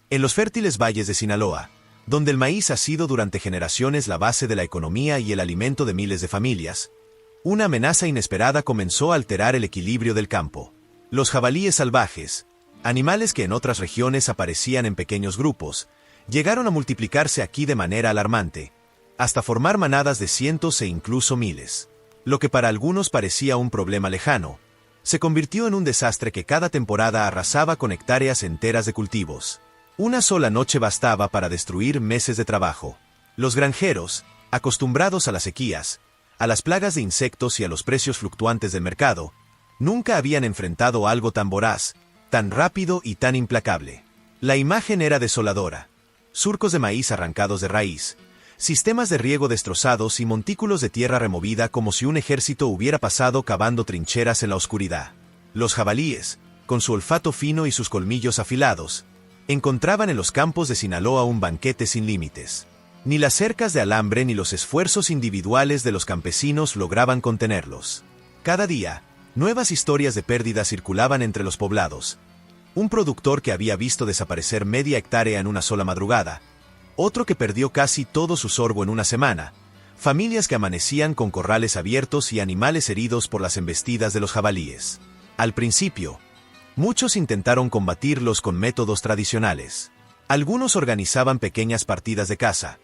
En los fértiles valles de Sinaloa, donde el maíz ha sido durante generaciones la base de la economía y el alimento de miles de familias, una amenaza inesperada comenzó a alterar el equilibrio del campo. Los jabalíes salvajes, animales que en otras regiones aparecían en pequeños grupos, llegaron a multiplicarse aquí de manera alarmante, hasta formar manadas de cientos e incluso miles. Lo que para algunos parecía un problema lejano, se convirtió en un desastre que cada temporada arrasaba con hectáreas enteras de cultivos. Una sola noche bastaba para destruir meses de trabajo. Los granjeros, acostumbrados a las sequías, a las plagas de insectos y a los precios fluctuantes del mercado, nunca habían enfrentado algo tan voraz, tan rápido y tan implacable. La imagen era desoladora. Surcos de maíz arrancados de raíz, sistemas de riego destrozados y montículos de tierra removida como si un ejército hubiera pasado cavando trincheras en la oscuridad. Los jabalíes, con su olfato fino y sus colmillos afilados, encontraban en los campos de Sinaloa un banquete sin límites. Ni las cercas de alambre ni los esfuerzos individuales de los campesinos lograban contenerlos. Cada día, nuevas historias de pérdidas circulaban entre los poblados. Un productor que había visto desaparecer media hectárea en una sola madrugada, otro que perdió casi todo su sorgo en una semana, familias que amanecían con corrales abiertos y animales heridos por las embestidas de los jabalíes. Al principio, muchos intentaron combatirlos con métodos tradicionales. Algunos organizaban pequeñas partidas de caza,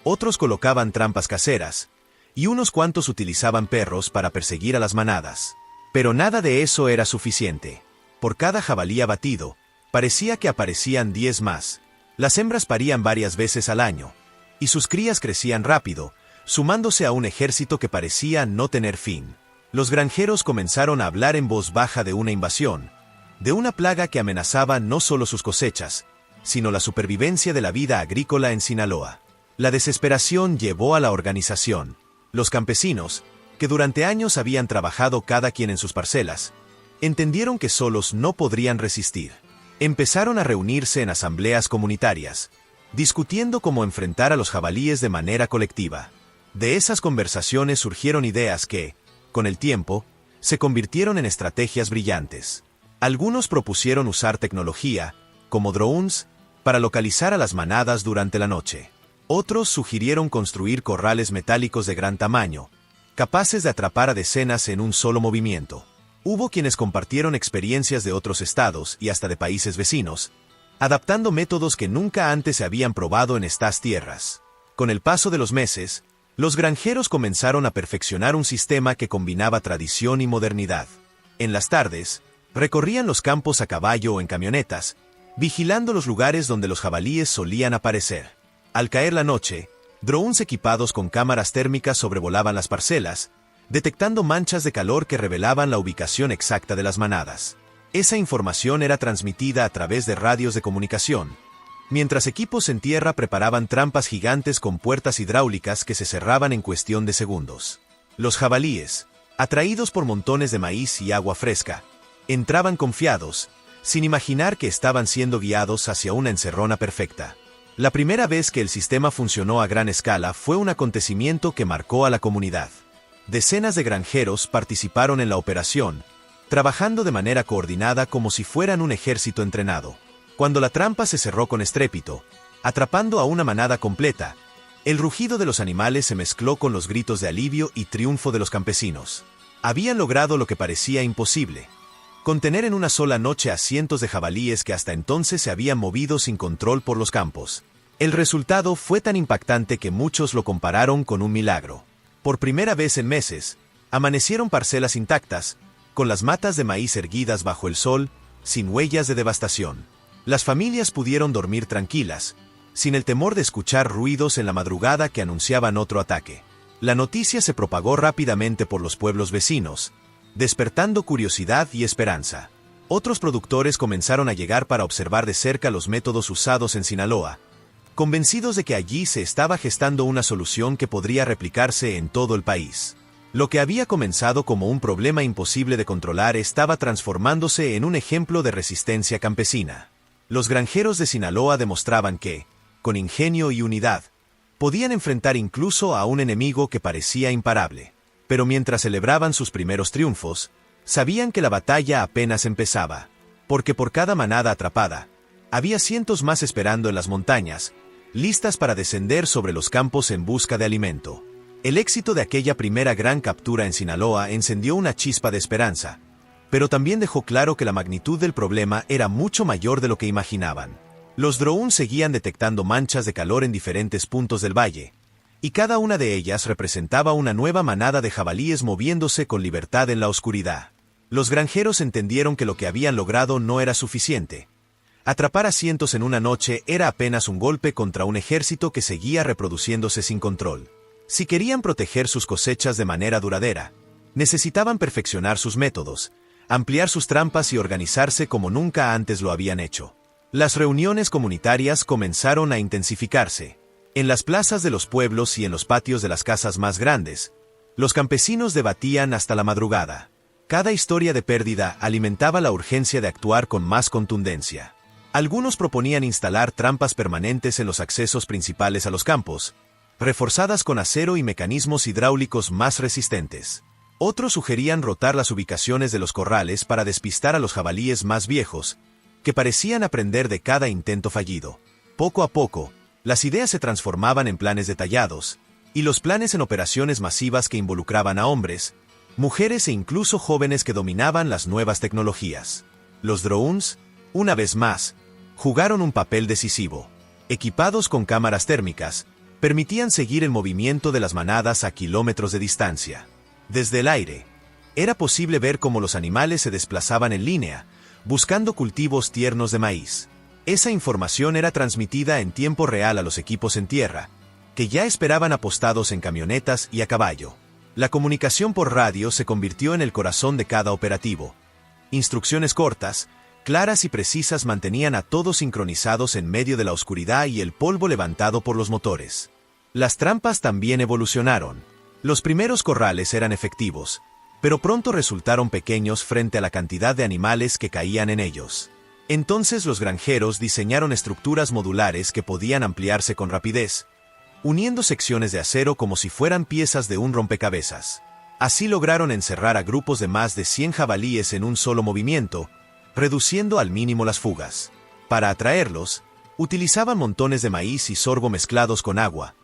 otros colocaban trampas caseras, y unos cuantos utilizaban perros para perseguir a las manadas. Pero nada de eso era suficiente. Por cada jabalí abatido, parecía que aparecían 10 más. Las hembras parían varias veces al año, y sus crías crecían rápido, sumándose a un ejército que parecía no tener fin. Los granjeros comenzaron a hablar en voz baja de una invasión, de una plaga que amenazaba no solo sus cosechas, sino la supervivencia de la vida agrícola en Sinaloa. La desesperación llevó a la organización. Los campesinos, que durante años habían trabajado cada quien en sus parcelas, entendieron que solos no podrían resistir. Empezaron a reunirse en asambleas comunitarias, discutiendo cómo enfrentar a los jabalíes de manera colectiva. De esas conversaciones surgieron ideas que, con el tiempo, se convirtieron en estrategias brillantes. Algunos propusieron usar tecnología, como drones, para localizar a las manadas durante la noche. Otros sugirieron construir corrales metálicos de gran tamaño, capaces de atrapar a decenas en un solo movimiento. Hubo quienes compartieron experiencias de otros estados y hasta de países vecinos, adaptando métodos que nunca antes se habían probado en estas tierras. Con el paso de los meses, los granjeros comenzaron a perfeccionar un sistema que combinaba tradición y modernidad. En las tardes, recorrían los campos a caballo o en camionetas, vigilando los lugares donde los jabalíes solían aparecer. Al caer la noche, drones equipados con cámaras térmicas sobrevolaban las parcelas, detectando manchas de calor que revelaban la ubicación exacta de las manadas. Esa información era transmitida a través de radios de comunicación, mientras equipos en tierra preparaban trampas gigantes con puertas hidráulicas que se cerraban en cuestión de segundos. Los jabalíes, atraídos por montones de maíz y agua fresca, entraban confiados, sin imaginar que estaban siendo guiados hacia una encerrona perfecta. La primera vez que el sistema funcionó a gran escala fue un acontecimiento que marcó a la comunidad. Decenas de granjeros participaron en la operación, trabajando de manera coordinada como si fueran un ejército entrenado. Cuando la trampa se cerró con estrépito, atrapando a una manada completa, el rugido de los animales se mezcló con los gritos de alivio y triunfo de los campesinos. Habían logrado lo que parecía imposible: contener en una sola noche a cientos de jabalíes que hasta entonces se habían movido sin control por los campos. El resultado fue tan impactante que muchos lo compararon con un milagro. Por primera vez en meses, amanecieron parcelas intactas, con las matas de maíz erguidas bajo el sol, sin huellas de devastación. Las familias pudieron dormir tranquilas, sin el temor de escuchar ruidos en la madrugada que anunciaban otro ataque. La noticia se propagó rápidamente por los pueblos vecinos, despertando curiosidad y esperanza. Otros productores comenzaron a llegar para observar de cerca los métodos usados en Sinaloa, convencidos de que allí se estaba gestando una solución que podría replicarse en todo el país. Lo que había comenzado como un problema imposible de controlar estaba transformándose en un ejemplo de resistencia campesina. Los granjeros de Sinaloa demostraban que, con ingenio y unidad, podían enfrentar incluso a un enemigo que parecía imparable. Pero mientras celebraban sus primeros triunfos, sabían que la batalla apenas empezaba, porque por cada manada atrapada, Había cientos más esperando en las montañas, listas para descender sobre los campos en busca de alimento. El éxito de aquella primera gran captura en Sinaloa encendió una chispa de esperanza, pero también dejó claro que la magnitud del problema era mucho mayor de lo que imaginaban. Los drones seguían detectando manchas de calor en diferentes puntos del valle, y cada una de ellas representaba una nueva manada de jabalíes moviéndose con libertad en la oscuridad. Los granjeros entendieron que lo que habían logrado no era suficiente. Atrapar a cientos en una noche era apenas un golpe contra un ejército que seguía reproduciéndose sin control. Si querían proteger sus cosechas de manera duradera, necesitaban perfeccionar sus métodos, ampliar sus trampas y organizarse como nunca antes lo habían hecho. Las reuniones comunitarias comenzaron a intensificarse. En las plazas de los pueblos y en los patios de las casas más grandes, los campesinos debatían hasta la madrugada. Cada historia de pérdida alimentaba la urgencia de actuar con más contundencia. Algunos proponían instalar trampas permanentes en los accesos principales a los campos, reforzadas con acero y mecanismos hidráulicos más resistentes. Otros sugerían rotar las ubicaciones de los corrales para despistar a los jabalíes más viejos, que parecían aprender de cada intento fallido. Poco a poco, las ideas se transformaban en planes detallados, y los planes en operaciones masivas que involucraban a hombres, mujeres e incluso jóvenes que dominaban las nuevas tecnologías. Los drones, una vez más, jugaron un papel decisivo. Equipados con cámaras térmicas, permitían seguir el movimiento de las manadas a kilómetros de distancia. Desde el aire, era posible ver cómo los animales se desplazaban en línea, buscando cultivos tiernos de maíz. Esa información era transmitida en tiempo real a los equipos en tierra, que ya esperaban apostados en camionetas y a caballo. La comunicación por radio se convirtió en el corazón de cada operativo. Instrucciones cortas, claras y precisas mantenían a todos sincronizados en medio de la oscuridad y el polvo levantado por los motores. Las trampas también evolucionaron. Los primeros corrales eran efectivos, pero pronto resultaron pequeños frente a la cantidad de animales que caían en ellos. Entonces los granjeros diseñaron estructuras modulares que podían ampliarse con rapidez, uniendo secciones de acero como si fueran piezas de un rompecabezas. Así lograron encerrar a grupos de más de 100 jabalíes en un solo movimiento, reduciendo al mínimo las fugas. Para atraerlos, utilizaban montones de maíz y sorgo mezclados con agua,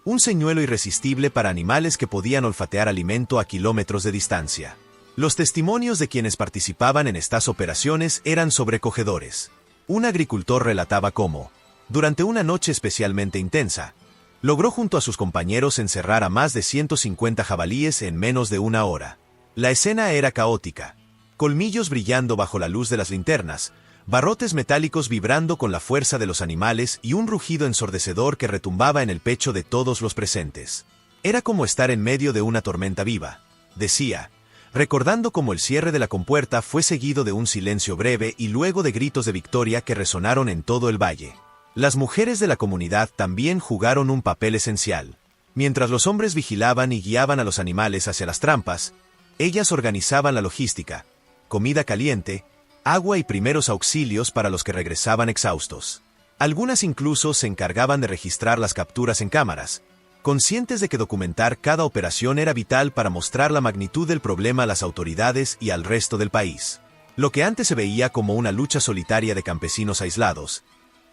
un señuelo irresistible para animales que podían olfatear alimento a kilómetros de distancia. Los testimonios de quienes participaban en estas operaciones eran sobrecogedores. Un agricultor relataba cómo, durante una noche especialmente intensa, logró junto a sus compañeros encerrar a más de 150 jabalíes en menos de una hora. La escena era caótica. Colmillos brillando bajo la luz de las linternas, barrotes metálicos vibrando con la fuerza de los animales y un rugido ensordecedor que retumbaba en el pecho de todos los presentes. Era como estar en medio de una tormenta viva, decía, recordando cómo el cierre de la compuerta fue seguido de un silencio breve y luego de gritos de victoria que resonaron en todo el valle. Las mujeres de la comunidad también jugaron un papel esencial. Mientras los hombres vigilaban y guiaban a los animales hacia las trampas, ellas organizaban la logística, comida caliente, agua y primeros auxilios para los que regresaban exhaustos. Algunas incluso se encargaban de registrar las capturas en cámaras, conscientes de que documentar cada operación era vital para mostrar la magnitud del problema a las autoridades y al resto del país. Lo que antes se veía como una lucha solitaria de campesinos aislados,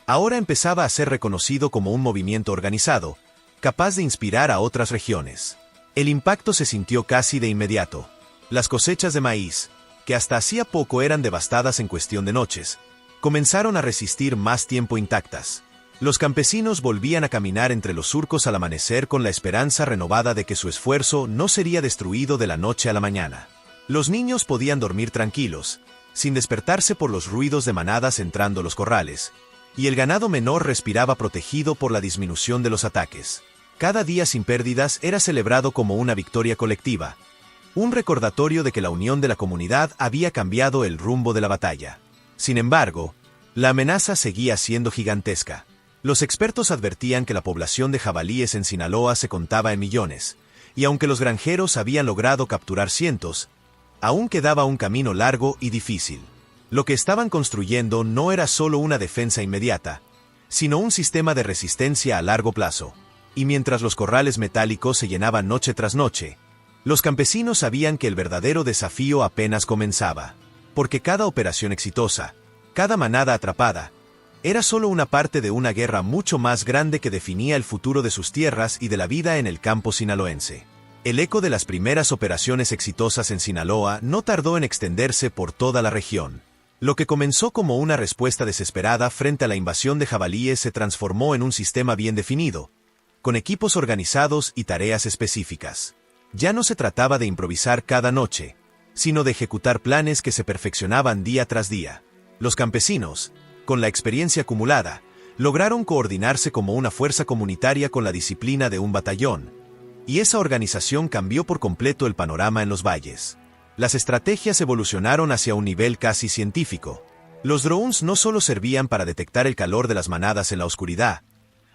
ahora empezaba a ser reconocido como un movimiento organizado, capaz de inspirar a otras regiones. El impacto se sintió casi de inmediato. Las cosechas de maíz, que hasta hacía poco eran devastadas en cuestión de noches, comenzaron a resistir más tiempo intactas. Los campesinos volvían a caminar entre los surcos al amanecer con la esperanza renovada de que su esfuerzo no sería destruido de la noche a la mañana. Los niños podían dormir tranquilos, sin despertarse por los ruidos de manadas entrando a los corrales, y el ganado menor respiraba protegido por la disminución de los ataques. Cada día sin pérdidas era celebrado como una victoria colectiva, un recordatorio de que la unión de la comunidad había cambiado el rumbo de la batalla. Sin embargo, la amenaza seguía siendo gigantesca. Los expertos advertían que la población de jabalíes en Sinaloa se contaba en millones, y aunque los granjeros habían logrado capturar cientos, aún quedaba un camino largo y difícil. Lo que estaban construyendo no era solo una defensa inmediata, sino un sistema de resistencia a largo plazo. Y mientras los corrales metálicos se llenaban noche tras noche, los campesinos sabían que el verdadero desafío apenas comenzaba, porque cada operación exitosa, cada manada atrapada, Era solo una parte de una guerra mucho más grande que definía el futuro de sus tierras y de la vida en el campo sinaloense. El eco de las primeras operaciones exitosas en Sinaloa no tardó en extenderse por toda la región. Lo que comenzó como una respuesta desesperada frente a la invasión de jabalíes se transformó en un sistema bien definido, con equipos organizados y tareas específicas. Ya no se trataba de improvisar cada noche, sino de ejecutar planes que se perfeccionaban día tras día. Los campesinos, con la experiencia acumulada, lograron coordinarse como una fuerza comunitaria con la disciplina de un batallón, y esa organización cambió por completo el panorama en los valles. Las estrategias evolucionaron hacia un nivel casi científico. Los drones no solo servían para detectar el calor de las manadas en la oscuridad,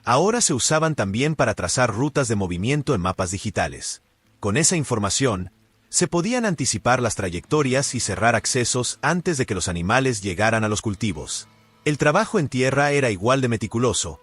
ahora se usaban también para trazar rutas de movimiento en mapas digitales. Con esa información, se podían anticipar las trayectorias y cerrar accesos antes de que los animales llegaran a los cultivos. El trabajo en tierra era igual de meticuloso.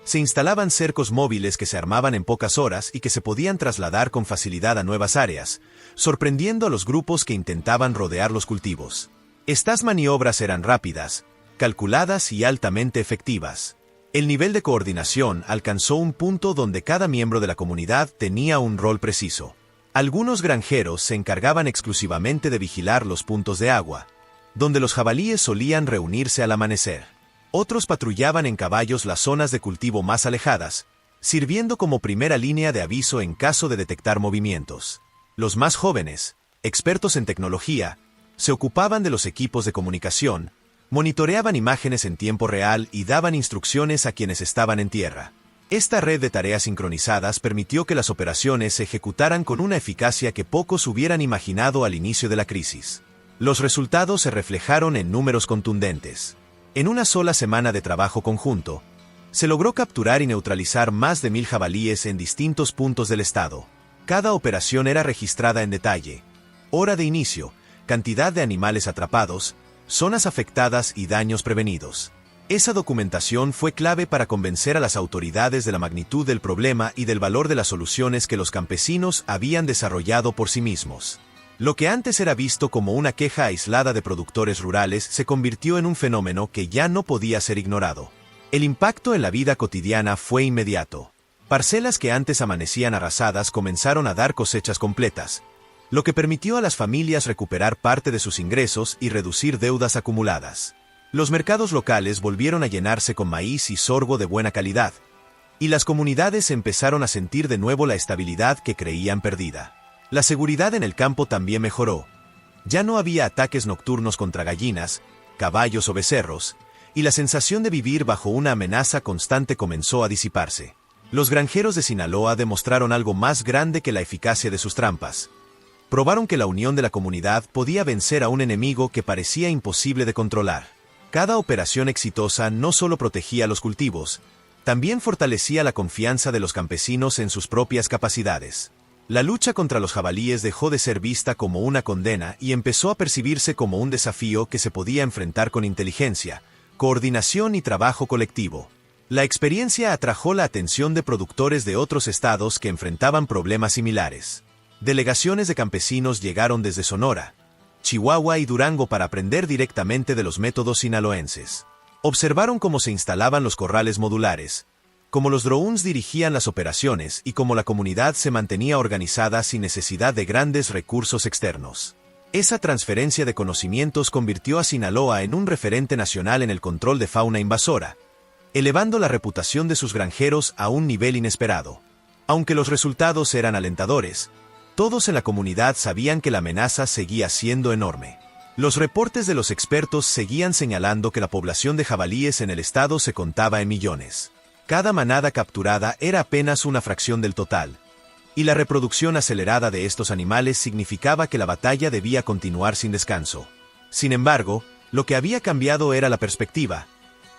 Se instalaban cercos móviles que se armaban en pocas horas y que se podían trasladar con facilidad a nuevas áreas, sorprendiendo a los grupos que intentaban rodear los cultivos. Estas maniobras eran rápidas, calculadas y altamente efectivas. El nivel de coordinación alcanzó un punto donde cada miembro de la comunidad tenía un rol preciso. Algunos granjeros se encargaban exclusivamente de vigilar los puntos de agua, donde los jabalíes solían reunirse al amanecer. Otros patrullaban en caballos las zonas de cultivo más alejadas, sirviendo como primera línea de aviso en caso de detectar movimientos. Los más jóvenes, expertos en tecnología, se ocupaban de los equipos de comunicación, monitoreaban imágenes en tiempo real y daban instrucciones a quienes estaban en tierra. Esta red de tareas sincronizadas permitió que las operaciones se ejecutaran con una eficacia que pocos hubieran imaginado al inicio de la crisis. Los resultados se reflejaron en números contundentes. En una sola semana de trabajo conjunto, se logró capturar y neutralizar más de 1000 jabalíes en distintos puntos del estado. Cada operación era registrada en detalle: hora de inicio, cantidad de animales atrapados, zonas afectadas y daños prevenidos. Esa documentación fue clave para convencer a las autoridades de la magnitud del problema y del valor de las soluciones que los campesinos habían desarrollado por sí mismos. Lo que antes era visto como una queja aislada de productores rurales se convirtió en un fenómeno que ya no podía ser ignorado. El impacto en la vida cotidiana fue inmediato. Parcelas que antes amanecían arrasadas comenzaron a dar cosechas completas, lo que permitió a las familias recuperar parte de sus ingresos y reducir deudas acumuladas. Los mercados locales volvieron a llenarse con maíz y sorgo de buena calidad, y las comunidades empezaron a sentir de nuevo la estabilidad que creían perdida. La seguridad en el campo también mejoró. Ya no había ataques nocturnos contra gallinas, caballos o becerros, y la sensación de vivir bajo una amenaza constante comenzó a disiparse. Los granjeros de Sinaloa demostraron algo más grande que la eficacia de sus trampas. Probaron que la unión de la comunidad podía vencer a un enemigo que parecía imposible de controlar. Cada operación exitosa no solo protegía los cultivos, también fortalecía la confianza de los campesinos en sus propias capacidades. La lucha contra los jabalíes dejó de ser vista como una condena y empezó a percibirse como un desafío que se podía enfrentar con inteligencia, coordinación y trabajo colectivo. La experiencia atrajo la atención de productores de otros estados que enfrentaban problemas similares. Delegaciones de campesinos llegaron desde Sonora, Chihuahua y Durango para aprender directamente de los métodos sinaloenses. Observaron cómo se instalaban los corrales modulares, cómo los drones dirigían las operaciones y cómo la comunidad se mantenía organizada sin necesidad de grandes recursos externos. Esa transferencia de conocimientos convirtió a Sinaloa en un referente nacional en el control de fauna invasora, elevando la reputación de sus granjeros a un nivel inesperado. Aunque los resultados eran alentadores, todos en la comunidad sabían que la amenaza seguía siendo enorme. Los reportes de los expertos seguían señalando que la población de jabalíes en el estado se contaba en millones. Cada manada capturada era apenas una fracción del total, y la reproducción acelerada de estos animales significaba que la batalla debía continuar sin descanso. Sin embargo, lo que había cambiado era la perspectiva.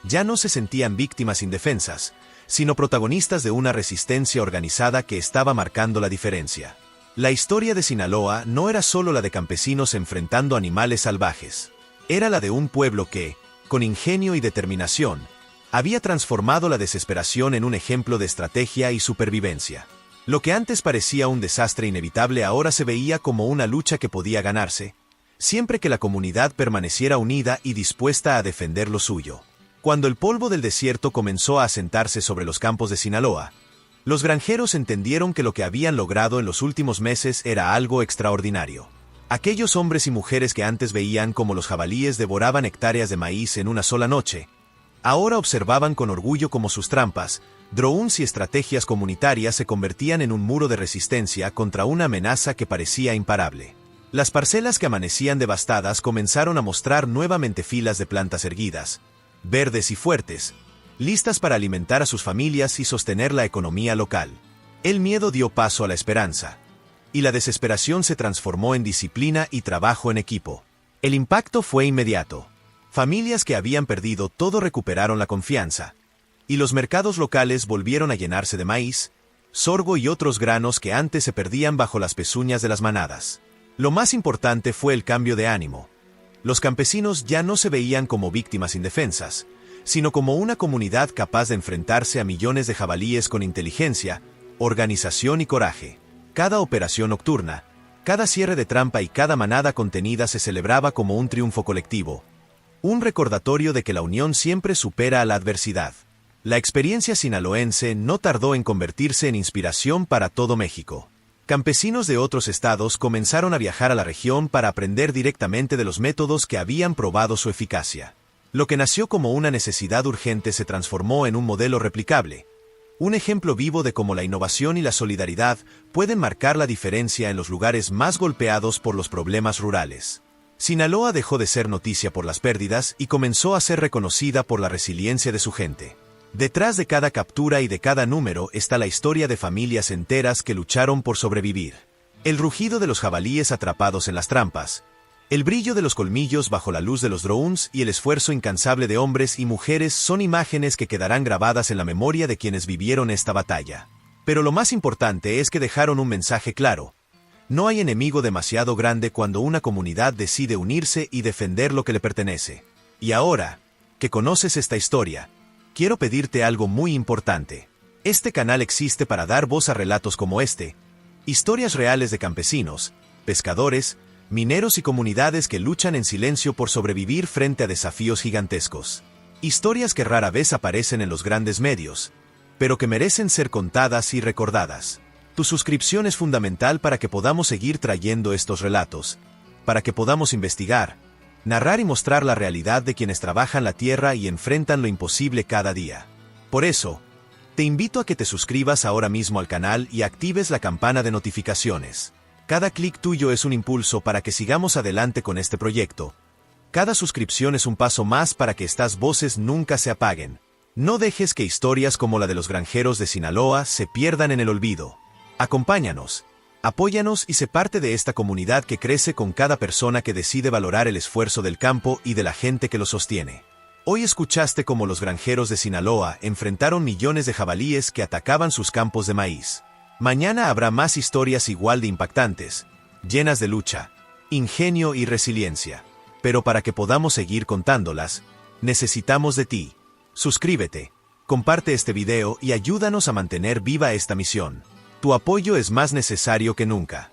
Ya no se sentían víctimas indefensas, sino protagonistas de una resistencia organizada que estaba marcando la diferencia. La historia de Sinaloa no era solo la de campesinos enfrentando animales salvajes. Era la de un pueblo que, con ingenio y determinación, había transformado la desesperación en un ejemplo de estrategia y supervivencia. Lo que antes parecía un desastre inevitable ahora se veía como una lucha que podía ganarse, siempre que la comunidad permaneciera unida y dispuesta a defender lo suyo. Cuando el polvo del desierto comenzó a asentarse sobre los campos de Sinaloa, los granjeros entendieron que lo que habían logrado en los últimos meses era algo extraordinario. Aquellos hombres y mujeres que antes veían como los jabalíes devoraban hectáreas de maíz en una sola noche, ahora observaban con orgullo cómo sus trampas, drones y estrategias comunitarias se convertían en un muro de resistencia contra una amenaza que parecía imparable. Las parcelas que amanecían devastadas comenzaron a mostrar nuevamente filas de plantas erguidas, verdes y fuertes, listas para alimentar a sus familias y sostener la economía local. El miedo dio paso a la esperanza, y la desesperación se transformó en disciplina y trabajo en equipo. El impacto fue inmediato. Familias que habían perdido todo recuperaron la confianza, y los mercados locales volvieron a llenarse de maíz, sorgo y otros granos que antes se perdían bajo las pezuñas de las manadas. Lo más importante fue el cambio de ánimo. Los campesinos ya no se veían como víctimas indefensas, sino como una comunidad capaz de enfrentarse a millones de jabalíes con inteligencia, organización y coraje. Cada operación nocturna, cada cierre de trampa y cada manada contenida se celebraba como un triunfo colectivo. Un recordatorio de que la unión siempre supera a la adversidad. La experiencia sinaloense no tardó en convertirse en inspiración para todo México. Campesinos de otros estados comenzaron a viajar a la región para aprender directamente de los métodos que habían probado su eficacia. Lo que nació como una necesidad urgente se transformó en un modelo replicable. Un ejemplo vivo de cómo la innovación y la solidaridad pueden marcar la diferencia en los lugares más golpeados por los problemas rurales. Sinaloa dejó de ser noticia por las pérdidas y comenzó a ser reconocida por la resiliencia de su gente. Detrás de cada captura y de cada número está la historia de familias enteras que lucharon por sobrevivir. El rugido de los jabalíes atrapados en las trampas, el brillo de los colmillos bajo la luz de los drones y el esfuerzo incansable de hombres y mujeres son imágenes que quedarán grabadas en la memoria de quienes vivieron esta batalla. Pero lo más importante es que dejaron un mensaje claro. No hay enemigo demasiado grande cuando una comunidad decide unirse y defender lo que le pertenece. Y ahora, que conoces esta historia, quiero pedirte algo muy importante. Este canal existe para dar voz a relatos como este, historias reales de campesinos, pescadores, mineros y comunidades que luchan en silencio por sobrevivir frente a desafíos gigantescos. Historias que rara vez aparecen en los grandes medios, pero que merecen ser contadas y recordadas. Tu suscripción es fundamental para que podamos seguir trayendo estos relatos, para que podamos investigar, narrar y mostrar la realidad de quienes trabajan la tierra y enfrentan lo imposible cada día. Por eso, te invito a que te suscribas ahora mismo al canal y actives la campana de notificaciones. Cada clic tuyo es un impulso para que sigamos adelante con este proyecto. Cada suscripción es un paso más para que estas voces nunca se apaguen. No dejes que historias como la de los granjeros de Sinaloa se pierdan en el olvido. Acompáñanos, apóyanos y sé parte de esta comunidad que crece con cada persona que decide valorar el esfuerzo del campo y de la gente que lo sostiene. Hoy escuchaste cómo los granjeros de Sinaloa enfrentaron millones de jabalíes que atacaban sus campos de maíz. Mañana habrá más historias igual de impactantes, llenas de lucha, ingenio y resiliencia. Pero para que podamos seguir contándolas, necesitamos de ti. Suscríbete, comparte este video y ayúdanos a mantener viva esta misión. Tu apoyo es más necesario que nunca.